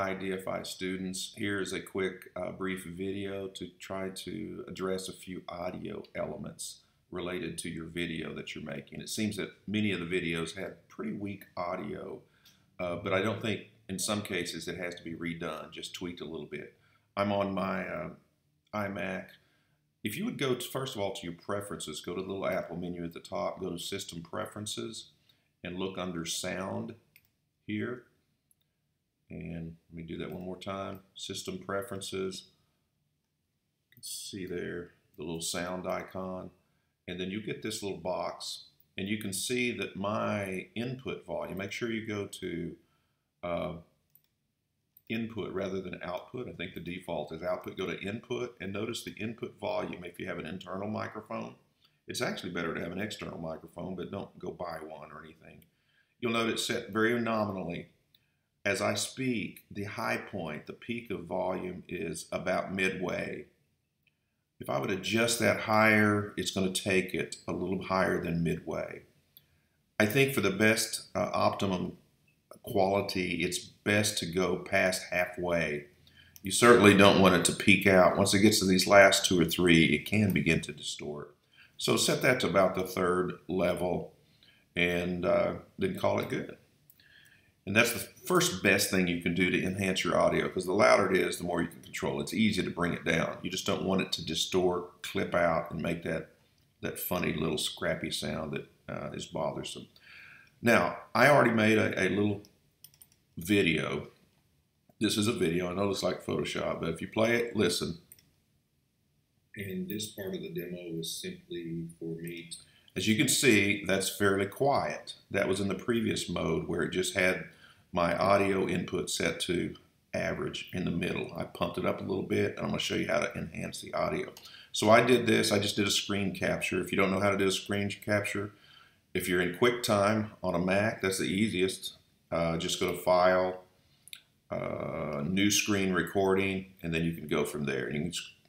Hi DFI students, here's a quick brief video to try to address a few audio elements related to your video that you're making. It seems that many of the videos had pretty weak audio, but I don't think in some cases it has to be redone, just tweaked a little bit. I'm on my iMac. If you would go first of all to your preferences, go to the little Apple menu at the top, go to System Preferences, and look under Sound here. And let me do that one more time. System Preferences. You can see there the little sound icon. And then you get this little box, and you can see that my input volume, make sure you go to input rather than output. I think the default is output. Go to input and notice the input volume if you have an internal microphone. It's actually better to have an external microphone, but don't go buy one or anything. You'll note it's set very nominally. As I speak, the high point, the peak of volume is about midway. If I would adjust that higher, it's going to take it a little higher than midway. I think for the best optimum quality, it's best to go past halfway. You certainly don't want it to peak out. Once it gets to these last 2 or 3, it can begin to distort. So set that to about the 3rd level and then call it good. And that's the first best thing you can do to enhance your audio, because the louder it is, the more you can control. It's easy to bring it down. You just don't want it to distort, clip out, and make that funny little scrappy sound that is bothersome. Now, I already made a little video. This is a video. I know it's like Photoshop, but if you play it, listen. And this part of the demo is simply for me. As you can see, that's fairly quiet. That was in the previous mode where it just had my audio input set to average in the middle. I pumped it up a little bit, and I'm going to show you how to enhance the audio. So I did this. I just did a screen capture. If you don't know how to do a screen capture, if you're in QuickTime on a Mac, that's the easiest. Just go to File, New Screen Recording, and then you can go from there.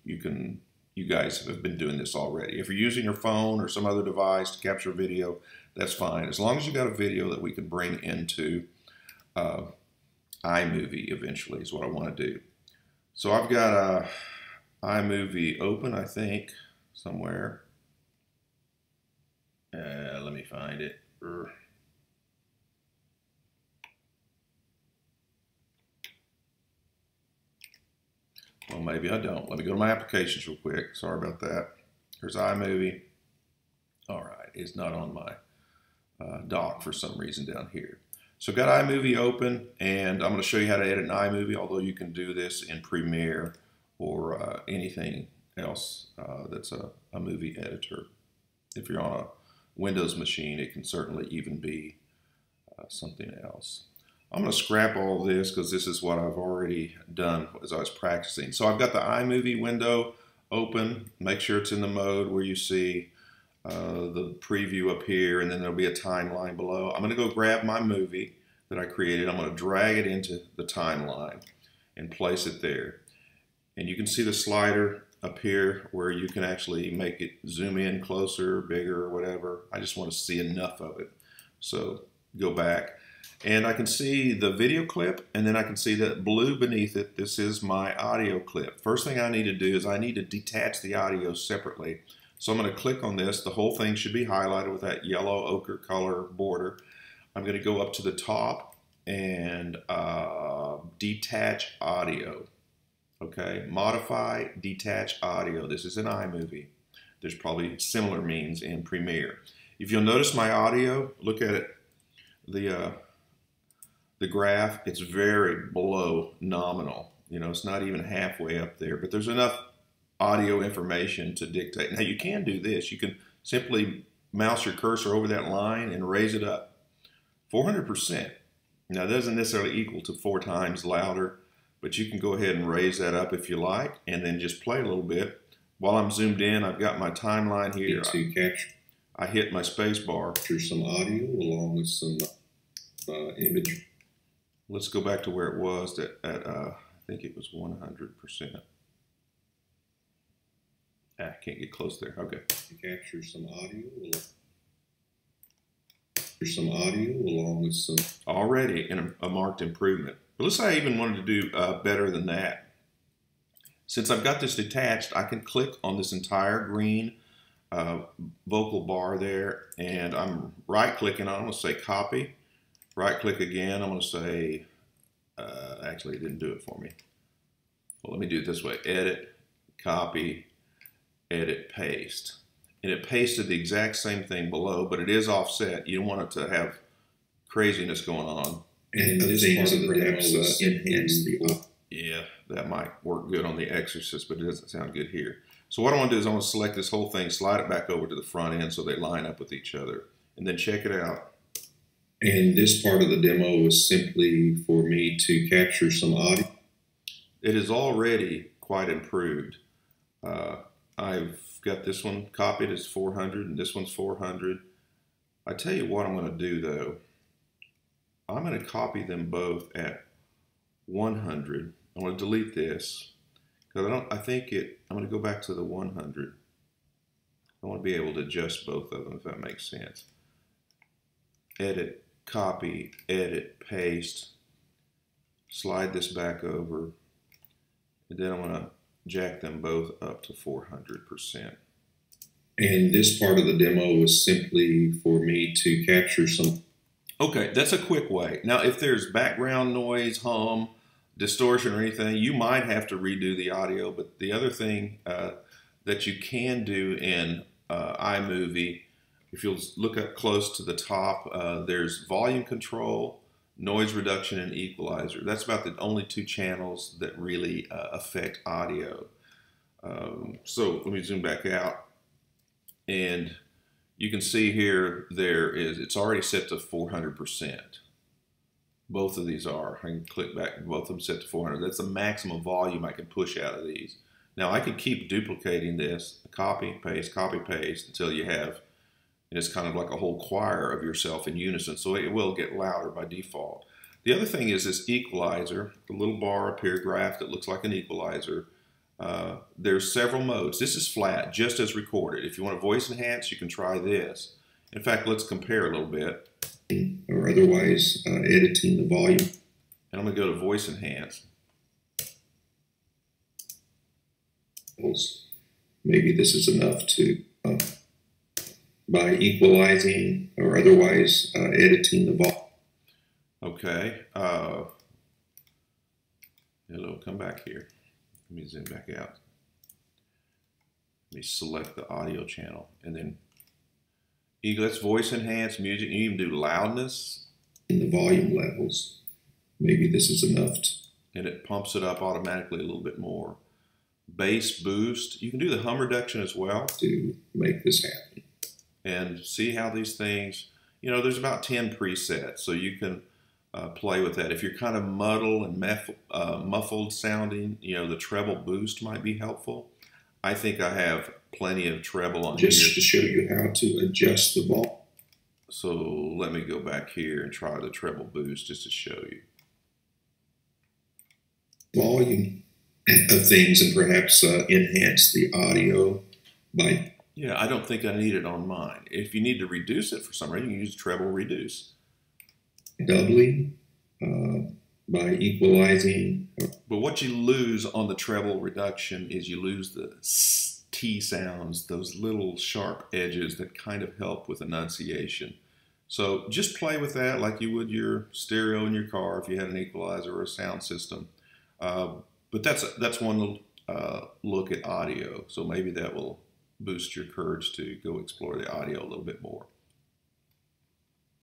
You guys have been doing this already. If you're using your phone or some other device to capture video, that's fine. As long as you got a video that we can bring into iMovie eventually is what I want to do. So I've got iMovie open, I think, somewhere. Let me find it. Well, maybe I don't. Let me go to my applications real quick. Sorry about that. Here's iMovie. All right, it's not on my dock for some reason down here. So I've got iMovie open, and I'm going to show you how to edit in iMovie, although you can do this in Premiere or anything else that's a movie editor. If you're on a Windows machine, it can certainly even be something else. I'm going to scrap all this because this is what I've already done as I was practicing. So I've got the iMovie window open. Make sure it's in the mode where you see the preview up here, and then there'll be a timeline below. I'm going to go grab my movie that I created. I'm going to drag it into the timeline and place it there. And you can see the slider up here where you can actually make it zoom in closer, bigger, or whatever. I just want to see enough of it. So go back. And I can see the video clip, and then I can see that blue beneath it. This is my audio clip. First thing I need to do is I need to detach the audio separately. So I'm going to click on this. The whole thing should be highlighted with that yellow ochre color border. I'm going to go up to the top and detach audio. Okay, modify, detach audio. This is in iMovie. There's probably similar means in Premiere. If you'll notice my audio, look at it. The graph, it's very below nominal. You know, it's not even halfway up there, but there's enough audio information to dictate. Now you can do this. You can simply mouse your cursor over that line and raise it up 400%. Now that doesn't necessarily equal to 4 times louder, but you can go ahead and raise that up if you like, and then just play a little bit. While I'm zoomed in, I've got my timeline here. I hit my space bar. Capture some audio along with some image. Let's go back to where it was at I think it was 100%. I can't get close there. Okay. Capture some audio along with some. Already in a marked improvement. But let's say I even wanted to do better than that. Since I've got this detached, I can click on this entire green vocal bar there, and I'm right-clicking on it. I'm going to say copy. Right-click again. I'm going to say, actually, it didn't do it for me. Well, let me do it this way. Edit, copy, edit, paste. And it pasted the exact same thing below, but it is offset. You don't want it to have craziness going on. And this part of the demo was enhance the. Yeah, that might work good on The Exorcist, but it doesn't sound good here. So what I want to do is I want to select this whole thing, slide it back over to the front end so they line up with each other, and then check it out. And this part of the demo was simply for me to capture some audio. It is already quite improved. I've got this one copied as 400, and this one's 400. I tell you what I'm going to do, though. I'm going to copy them both at 100. I'm going to delete this because I'm going to go back to the 100. I want to be able to adjust both of them, if that makes sense. Edit, copy, edit, paste. Slide this back over. And then I'm going to jack them both up to 400%. And this part of the demo was simply for me to capture some. Okay, that's a quick way. Now, if there's background noise, hum, distortion, or anything, you might have to redo the audio. But the other thing that you can do in iMovie, if you'll look up close to the top, there's volume control, noise reduction, and equalizer. That's about the only two channels that really affect audio. So let me zoom back out, and you can see here it's already set to 400%. Both of these are. I can click back, and both of them set to 400. That's the maximum volume I can push out of these. Now I can keep duplicating this, copy, paste, until you have, and it's kind of like a whole choir of yourself in unison, so it will get louder by default. The other thing is this equalizer, the little bar up here, graph that looks like an equalizer. There's several modes. This is flat, just as recorded. If you want to voice enhance, you can try this. In fact, let's compare a little bit. Or otherwise editing the volume. And I'm going to go to voice enhance. Maybe this is enough to, by equalizing or otherwise editing the volume. Okay. Hello, come back here. Let me zoom back out. Let me select the audio channel, and then let's voice enhance music. You can do loudness. In the volume levels, maybe this is enough. And it pumps it up automatically a little bit more. Bass boost. You can do the hum reduction as well. To make this happen. And see how these things, there's about 10 presets, so you can play with that. If you're kind of muddled and muffled sounding, the treble boost might be helpful. I think I have plenty of treble on here. Just to show you how to adjust the volume. So let me go back here and try the treble boost just to show you. Volume of things, and perhaps enhance the audio by. Yeah, I don't think I need it on mine. If you need to reduce it for some reason, you can use treble reduce. Doubling by equalizing. But what you lose on the treble reduction is you lose the T sounds, those little sharp edges that kind of help with enunciation. So just play with that like you would your stereo in your car if you had an equalizer or a sound system. But that's one look at audio. So maybe that will boost your courage to go explore the audio a little bit more.